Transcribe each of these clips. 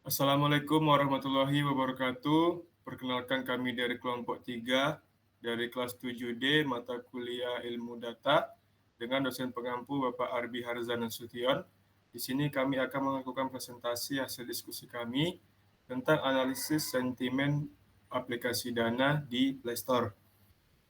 Assalamualaikum warahmatullahi wabarakatuh. Perkenalkan kami dari kelompok 3 dari kelas 7D mata kuliah Ilmu Data dengan dosen pengampu Bapak Arbi Harzan Nasution. Di sini kami akan melakukan presentasi hasil diskusi kami tentang analisis sentimen aplikasi Dana di Play Store.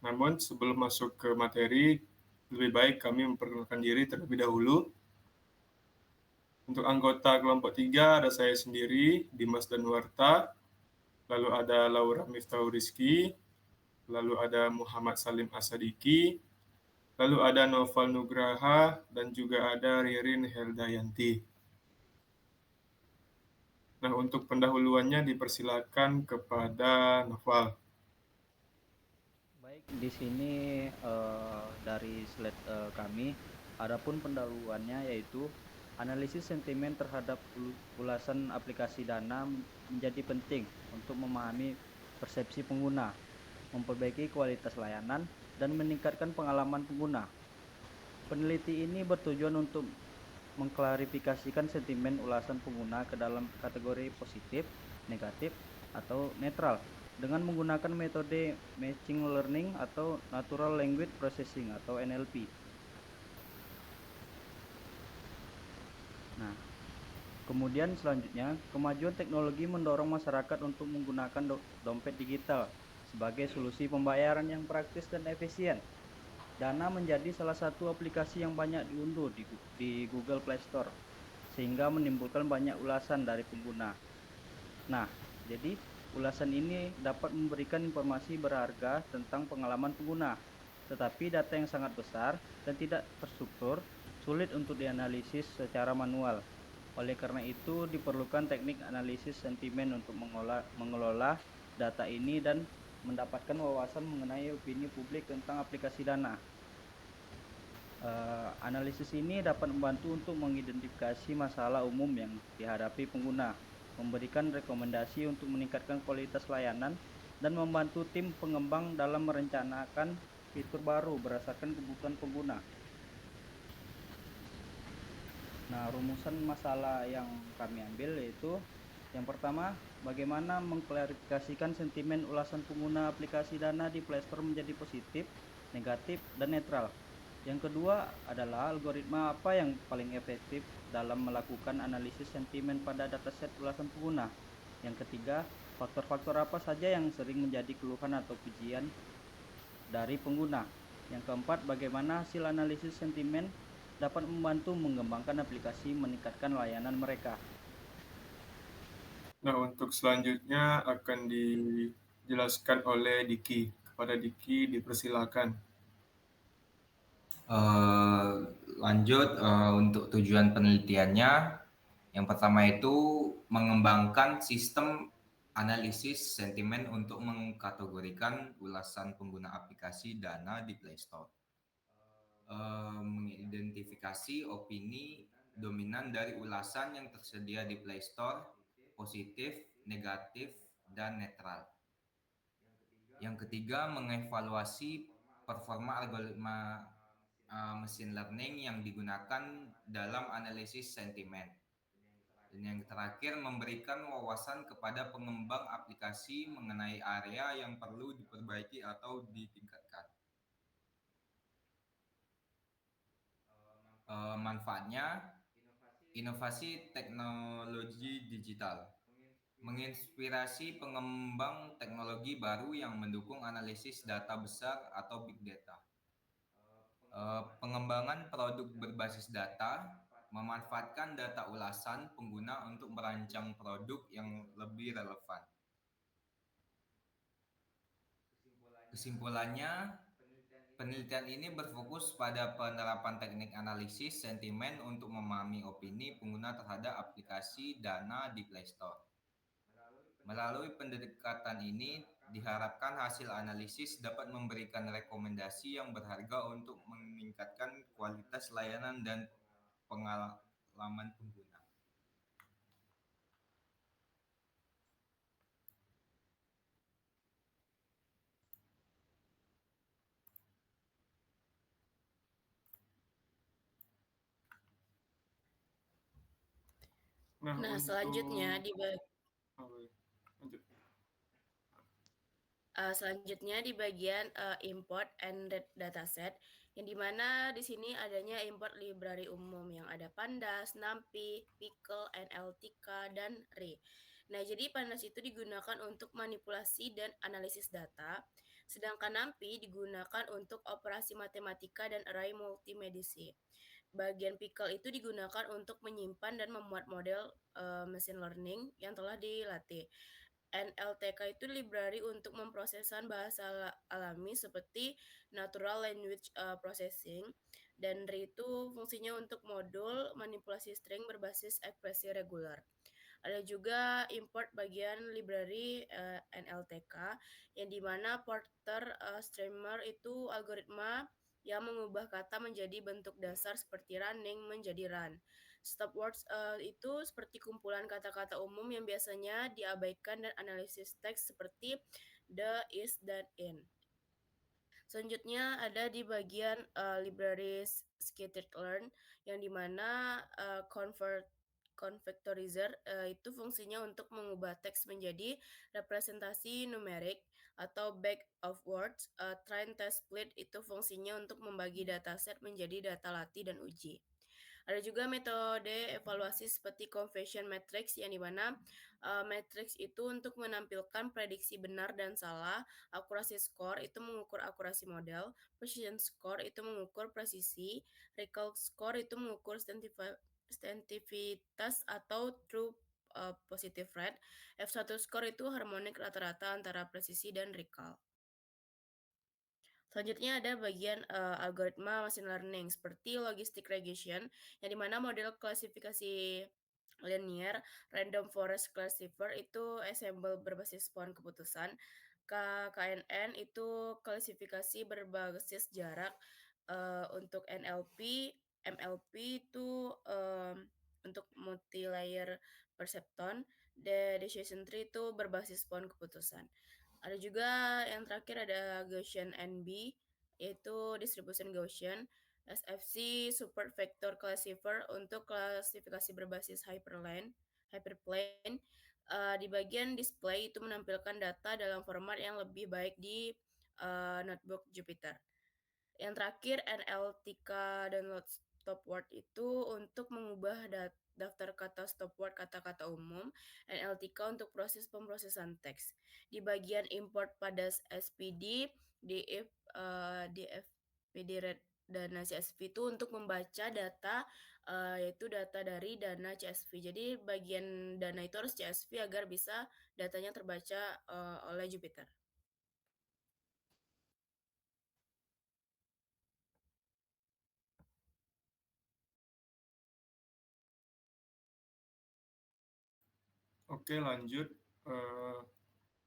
Namun sebelum masuk ke materi, lebih baik kami memperkenalkan diri terlebih dahulu. Untuk anggota kelompok 3 ada saya sendiri, Dimas Danuarta, lalu ada Laura Miftahul Rizky, lalu ada Muhammad Salim Asadiki, lalu ada Noval Nugraha, dan juga ada Ririn Heldayanti. Nah, untuk pendahuluannya dipersilakan kepada Noval. Baik, di sini dari slide kami, adapun pendahuluannya yaitu analisis sentimen terhadap ulasan aplikasi Dana menjadi penting untuk memahami persepsi pengguna, memperbaiki kualitas layanan, dan meningkatkan pengalaman pengguna. Peneliti ini bertujuan untuk mengklarifikasikan sentimen ulasan pengguna ke dalam kategori positif, negatif, atau netral dengan menggunakan metode machine learning atau natural language processing atau NLP. Nah, kemudian selanjutnya, kemajuan teknologi mendorong masyarakat untuk menggunakan dompet digital sebagai solusi pembayaran yang praktis dan efisien. Dana menjadi salah satu aplikasi yang banyak diunduh di Google Play Store, sehingga menimbulkan banyak ulasan dari pengguna. Nah, jadi ulasan ini dapat memberikan informasi berharga tentang pengalaman pengguna, tetapi data yang sangat besar dan tidak terstruktur sulit untuk dianalisis secara manual. Oleh karena itu, diperlukan teknik analisis sentimen untuk mengelola data ini dan mendapatkan wawasan mengenai opini publik tentang aplikasi Dana. Analisis ini dapat membantu untuk mengidentifikasi masalah umum yang dihadapi pengguna, memberikan rekomendasi untuk meningkatkan kualitas layanan, dan membantu tim pengembang dalam merencanakan fitur baru berdasarkan kebutuhan pengguna. Nah, rumusan masalah yang kami ambil yaitu yang pertama, bagaimana mengklarifikasikan sentimen ulasan pengguna aplikasi Dana di Play Store menjadi positif, negatif, dan netral. Yang kedua adalah algoritma apa yang paling efektif dalam melakukan analisis sentimen pada dataset ulasan pengguna. Yang ketiga, faktor-faktor apa saja yang sering menjadi keluhan atau pujian dari pengguna. Yang keempat, bagaimana hasil analisis sentimen dapat membantu mengembangkan aplikasi meningkatkan layanan mereka. Nah, untuk selanjutnya akan dijelaskan oleh Diki. Kepada Diki dipersilakan. Eh, Lanjut untuk tujuan penelitiannya, yang pertama itu mengembangkan sistem analisis sentimen untuk mengkategorikan ulasan pengguna aplikasi Dana di Play Store, mengidentifikasi opini dominan dari ulasan yang tersedia di Play Store, positif, negatif, dan netral. Yang ketiga, mengevaluasi performa algoritma machine learning yang digunakan dalam analisis sentimen. Dan yang terakhir, memberikan wawasan kepada pengembang aplikasi mengenai area yang perlu diperbaiki atau ditingkatkan. Manfaatnya, inovasi teknologi digital, menginspirasi pengembang teknologi baru yang mendukung analisis data besar atau big data. Pengembangan produk berbasis data, memanfaatkan data ulasan pengguna untuk merancang produk yang lebih relevan. Kesimpulannya, penelitian ini berfokus pada penerapan teknik analisis sentimen untuk memahami opini pengguna terhadap aplikasi Dana di Play Store. Melalui pendekatan ini, diharapkan hasil analisis dapat memberikan rekomendasi yang berharga untuk meningkatkan kualitas layanan dan pengalaman pengguna. Nah, selanjutnya di lanjut. Selanjutnya di bagian import and dataset, yang dimana di sini adanya import library umum yang ada Pandas, NumPy, Pickle, NLTK, dan Ray. Nah, jadi Pandas itu digunakan untuk manipulasi dan analisis data, sedangkan NumPy digunakan untuk operasi matematika dan array multimedisi. Bagian Pickle itu digunakan untuk menyimpan dan memuat model machine learning yang telah dilatih. NLTK itu library untuk memprosesan bahasa alami seperti natural language processing, dan R itu fungsinya untuk modul manipulasi string berbasis ekspresi regular. Ada juga import bagian library NLTK yang dimana porter streamer itu algoritma yang mengubah kata menjadi bentuk dasar seperti running menjadi run. Stop words itu seperti kumpulan kata-kata umum yang biasanya diabaikan dan analisis teks seperti the, is, dan in. Selanjutnya ada di bagian library scikit-learn yang dimana convectorizer itu fungsinya untuk mengubah teks menjadi representasi numerik atau bag of words. Train test split itu fungsinya untuk membagi dataset menjadi data latih dan uji. Ada juga metode evaluasi seperti confession matrix yang dimana matrix itu untuk menampilkan prediksi benar dan salah, akurasi score itu mengukur akurasi model, precision score itu mengukur presisi, recall score itu mengukur sensitivitas atau true positive rate, F1 score itu harmonik rata-rata antara presisi dan recall. Selanjutnya ada bagian algoritma machine learning seperti logistic regression yang dimana model klasifikasi linear random forest classifier itu ensemble berbasis pohon keputusan. KNN itu klasifikasi berbasis jarak. Untuk NLP, MLP itu untuk multi-layer perceptron. Decision tree itu berbasis pohon keputusan. Ada juga yang terakhir ada Gaussian NB, yaitu distribution Gaussian. SFC Support Vector Classifier untuk klasifikasi berbasis hyperplane. Di bagian display itu menampilkan data dalam format yang lebih baik di notebook Jupyter. Yang terakhir NLTK download stop word itu untuk mengubah daftar kata stop word kata-kata umum, NLTK untuk proses pemrosesan teks. Di bagian import pada SPD, DFPD Red Dana CSV itu untuk membaca data yaitu data dari dana CSV. Jadi bagian dana itu harus CSV agar bisa datanya terbaca oleh Jupyter. Oke, lanjut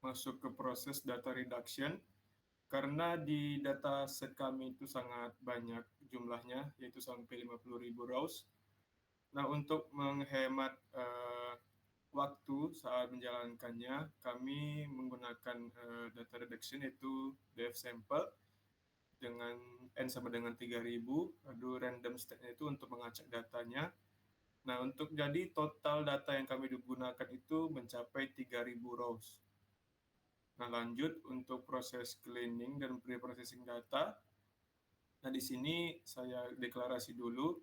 masuk ke proses data reduction. Karena di dataset kami itu sangat banyak jumlahnya, yaitu sampai 50.000 rows. Nah, untuk menghemat waktu saat menjalankannya, kami menggunakan data reduction yaitu df sample dengan n sama dengan 3000, lalu random state-nya itu untuk mengacak datanya. Nah, untuk jadi total data yang kami gunakan itu mencapai 3000 rows. Nah, lanjut untuk proses cleaning dan pre-processing data. Nah, di sini saya deklarasi dulu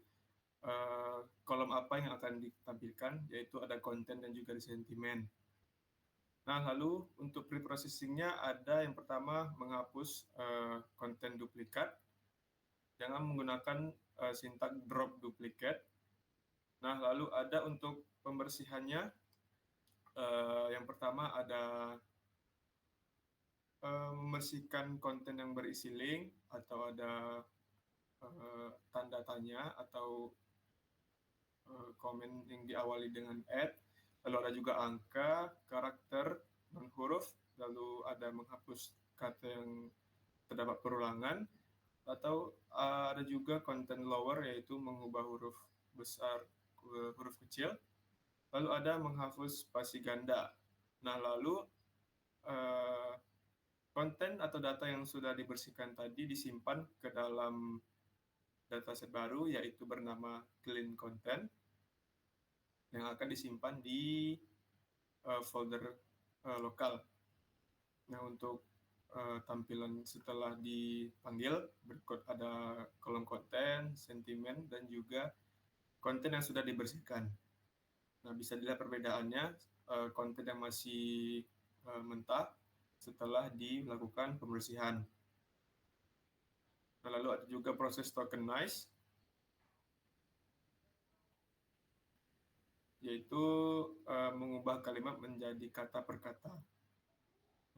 kolom apa yang akan ditampilkan, yaitu ada konten dan juga sentimen. Nah, lalu untuk pre-processingnya ada yang pertama menghapus konten duplikat dengan menggunakan sintak drop duplicate. Nah, lalu ada untuk pembersihannya, yang pertama ada membersihkan konten yang berisi link atau ada tanda tanya atau komen yang diawali dengan add, lalu ada juga angka, karakter, dan huruf, lalu ada menghapus kata yang terdapat perulangan, atau ada juga content lower yaitu mengubah huruf besar ke huruf kecil, lalu ada menghapus spasi ganda. Nah, lalu konten atau data yang sudah dibersihkan tadi disimpan ke dalam dataset baru yaitu bernama clean content. yang akan disimpan di folder lokal. Nah, untuk tampilan setelah dipanggil, berikut ada kolom konten, sentimen, dan juga konten yang sudah dibersihkan. Nah, bisa dilihat perbedaannya, konten yang masih mentah setelah dilakukan pembersihan. Nah, lalu ada juga proses tokenize, yaitu mengubah kalimat menjadi kata per kata.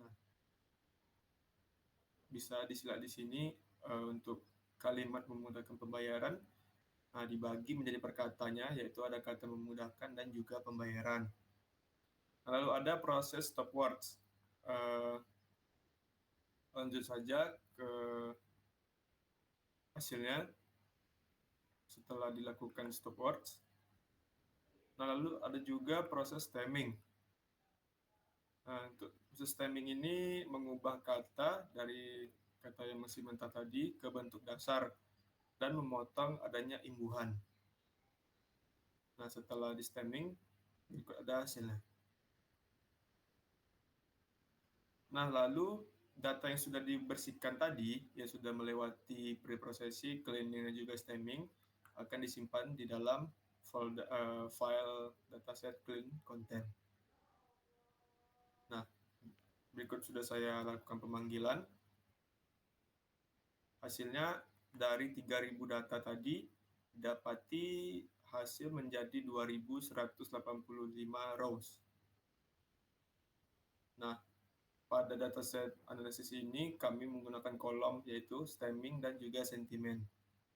Nah, bisa disimak di sini untuk kalimat memudahkan pembayaran, nah, dibagi menjadi perkatanya, yaitu ada kata memudahkan dan juga pembayaran. Nah, lalu ada proses stop words. Lanjut saja ke hasilnya setelah dilakukan stop words. Nah, lalu ada juga proses stemming. Nah, untuk proses stemming ini mengubah kata dari kata yang masih mentah tadi ke bentuk dasar dan memotong adanya imbuhan. Nah, setelah di stemming, berikut ada hasilnya. Nah, lalu data yang sudah dibersihkan tadi, yang sudah melewati preprocessing, cleaning, dan juga stemming, akan disimpan di dalam folder, file dataset clean content. Nah, berikut sudah saya lakukan pemanggilan. Hasilnya dari 3.000 data tadi, dapati hasil menjadi 2.185 rows. Nah, pada dataset analisis ini kami menggunakan kolom yaitu stemming dan juga sentimen.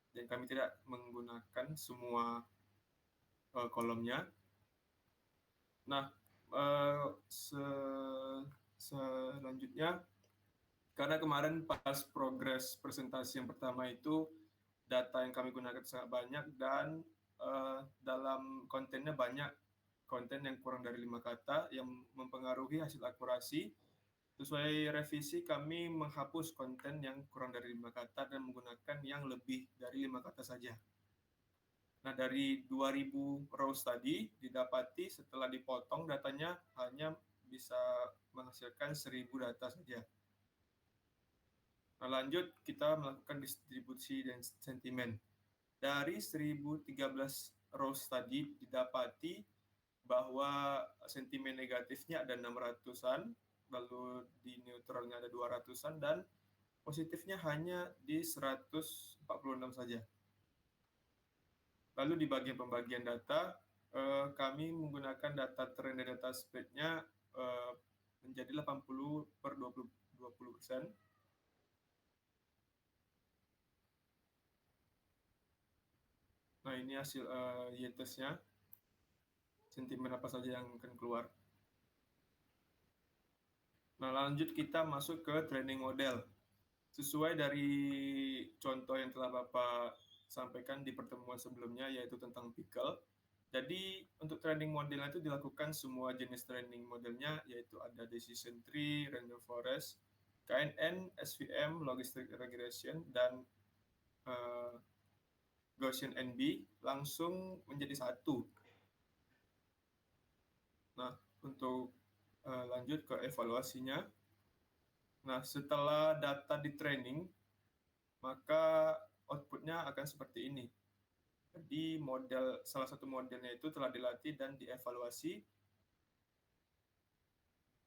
Dan kami tidak menggunakan semua kolomnya. Nah, selanjutnya, karena kemarin pas progres presentasi yang pertama itu data yang kami gunakan sangat banyak dan dalam kontennya banyak konten yang kurang dari 5 kata yang mempengaruhi hasil akurasi. Sesuai revisi, kami menghapus konten yang kurang dari 5 kata dan menggunakan yang lebih dari 5 kata saja. Nah, dari 2.000 rows tadi, didapati setelah dipotong datanya hanya bisa menghasilkan 1.000 data saja. Nah, lanjut kita melakukan distribusi dan sentimen. Dari 1.013 rows tadi, didapati bahwa sentimen negatifnya ada 600-an, lalu di neutralnya ada 200-an, dan positifnya hanya di 146 saja. Lalu di bagian pembagian data, kami menggunakan data trend dan data spread-nya menjadi 80/20%. Nah, ini hasil y-test-nya. Sentimen apa saja yang akan keluar. Nah, lanjut kita masuk ke training model. Sesuai dari contoh yang telah Bapak sampaikan di pertemuan sebelumnya, yaitu tentang pickle. Jadi, untuk training modelnya itu dilakukan semua jenis training modelnya, yaitu ada decision tree, random forest, KNN, SVM, logistic regression, dan Gaussian NB langsung menjadi satu. Nah, untuk lanjut ke evaluasinya. Nah, setelah data di training, maka outputnya akan seperti ini. Jadi salah satu modelnya itu telah dilatih dan dievaluasi.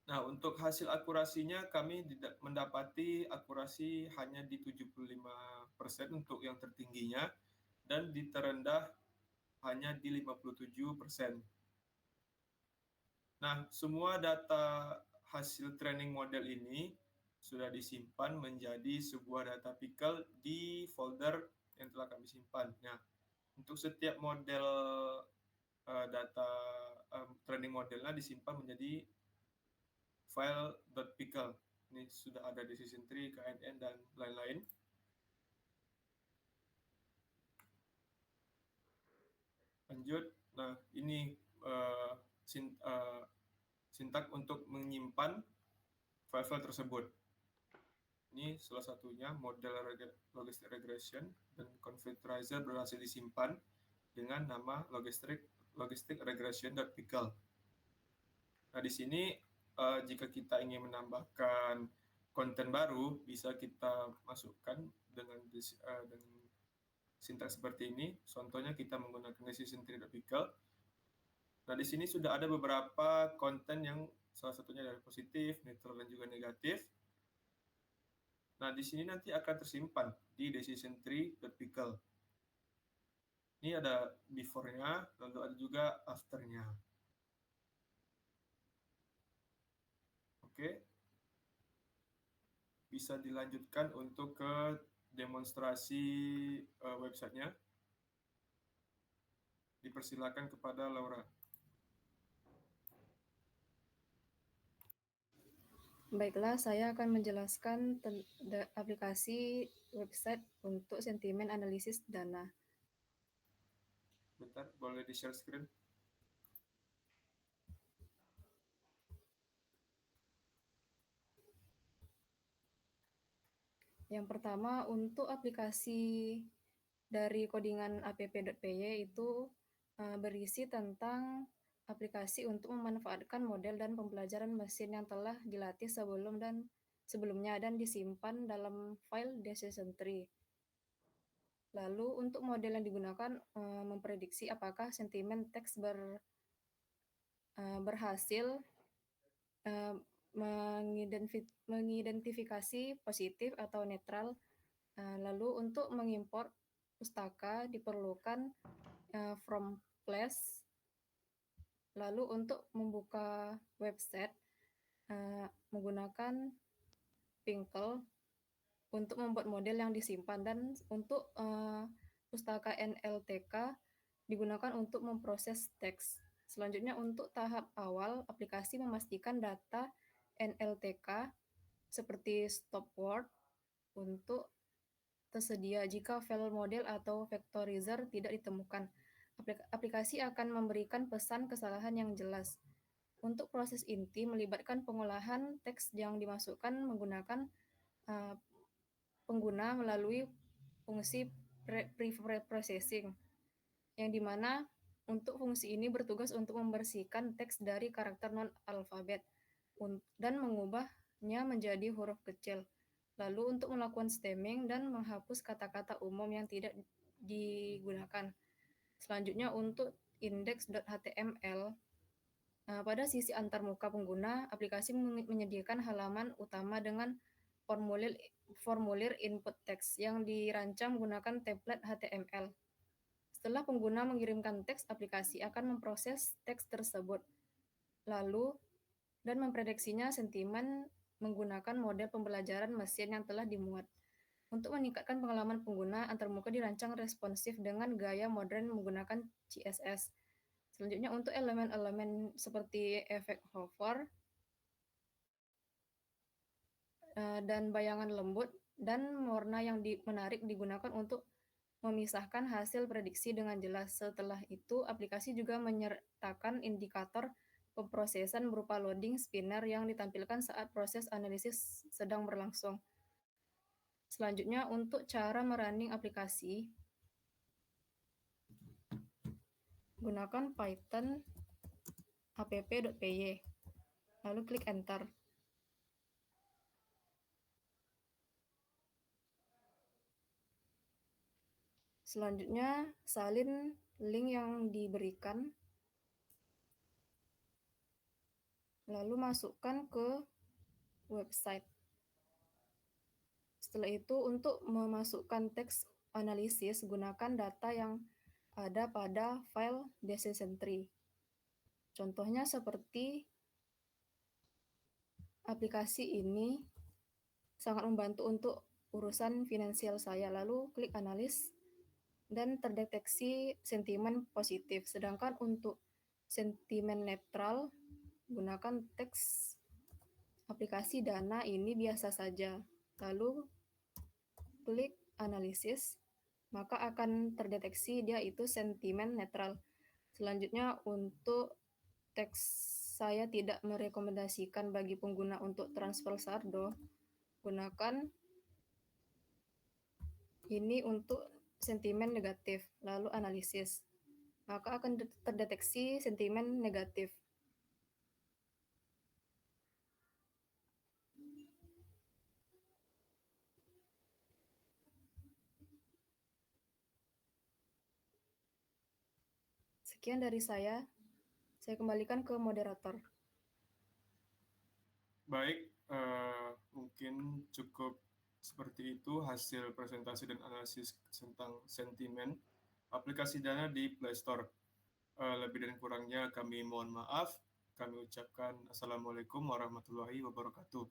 Nah, untuk hasil akurasinya kami mendapati akurasi hanya di 75% untuk yang tertingginya dan di terendah hanya di 57%. Nah, semua data hasil training model ini sudah disimpan menjadi sebuah data pickle di folder yang telah kami simpan. Nah, untuk setiap model data training modelnya disimpan menjadi file .pickle. Ini sudah ada decision tree, KNN, dan lain-lain. Lanjut. Nah, ini sintak untuk menyimpan file-file tersebut. Ini salah satunya model logistic regression dan configurizer berhasil disimpan dengan nama logistic logistic regression.pickle. Nah, di sini jika kita ingin menambahkan konten baru, bisa kita masukkan dengan sintaks seperti ini. Contohnya kita menggunakan decision tree.pickle. Nah, di sini sudah ada beberapa konten yang salah satunya dari positif, netral, dan juga negatif. Nah, di sini nanti akan tersimpan di decision tree.pickle. Ini ada before-nya, lalu ada juga after-nya. Oke. Bisa dilanjutkan untuk ke demonstrasi websitenya. Dipersilakan kepada Laura. Baiklah, saya akan menjelaskan aplikasi website untuk sentimen analisis dana. Bentar, boleh di-share screen? Yang pertama, untuk aplikasi dari codingan app.py itu berisi tentang aplikasi untuk memanfaatkan model dan pembelajaran mesin yang telah dilatih sebelumnya dan disimpan dalam file decision tree. Lalu untuk model yang digunakan memprediksi apakah sentimen teks berhasil mengidentifikasi positif atau netral. Lalu untuk mengimport pustaka diperlukan from place. Lalu untuk membuka website menggunakan Pickle untuk membuat model yang disimpan, dan untuk pustaka NLTK digunakan untuk memproses teks. Selanjutnya untuk tahap awal, aplikasi memastikan data NLTK seperti stop word untuk tersedia. Jika file model atau vectorizer tidak ditemukan, aplikasi akan memberikan pesan kesalahan yang jelas. Untuk proses inti melibatkan pengolahan teks yang dimasukkan menggunakan pengguna melalui fungsi pre-processing, yang dimana untuk fungsi ini bertugas untuk membersihkan teks dari karakter non-alfabet dan mengubahnya menjadi huruf kecil. Lalu untuk melakukan stemming dan menghapus kata-kata umum yang tidak digunakan. Selanjutnya untuk index.html, pada sisi antarmuka pengguna, aplikasi menyediakan halaman utama dengan formulir input teks yang dirancang menggunakan template HTML. Setelah pengguna mengirimkan teks, aplikasi akan memproses teks tersebut, lalu dan memprediksinya sentimen menggunakan model pembelajaran mesin yang telah dimuat. Untuk meningkatkan pengalaman pengguna, antarmuka dirancang responsif dengan gaya modern menggunakan CSS. Selanjutnya untuk elemen-elemen seperti efek hover dan bayangan lembut dan warna yang menarik digunakan untuk memisahkan hasil prediksi dengan jelas. Setelah itu, aplikasi juga menyertakan indikator pemrosesan berupa loading spinner yang ditampilkan saat proses analisis sedang berlangsung. Selanjutnya, untuk cara merunning aplikasi, gunakan Python app.py, lalu klik Enter. Selanjutnya, salin link yang diberikan, lalu masukkan ke website. Setelah itu, untuk memasukkan teks analisis, gunakan data yang ada pada file decision tree. Contohnya seperti aplikasi ini sangat membantu untuk urusan finansial saya. Lalu klik analis dan terdeteksi sentimen positif. Sedangkan untuk sentimen netral, gunakan teks aplikasi dana ini biasa saja. Lalu klik analisis, maka akan terdeteksi dia itu sentimen netral. Selanjutnya untuk teks, saya tidak merekomendasikan bagi pengguna untuk transfer saldo. Gunakan ini untuk sentimen negatif, lalu analisis. maka akan terdeteksi sentimen negatif. Sekian dari saya kembalikan ke moderator. Baik, mungkin cukup seperti itu hasil presentasi dan analisis tentang sentimen aplikasi Dana di Play Store. Lebih dan kurangnya kami mohon maaf. Kami ucapkan Assalamualaikum warahmatullahi wabarakatuh.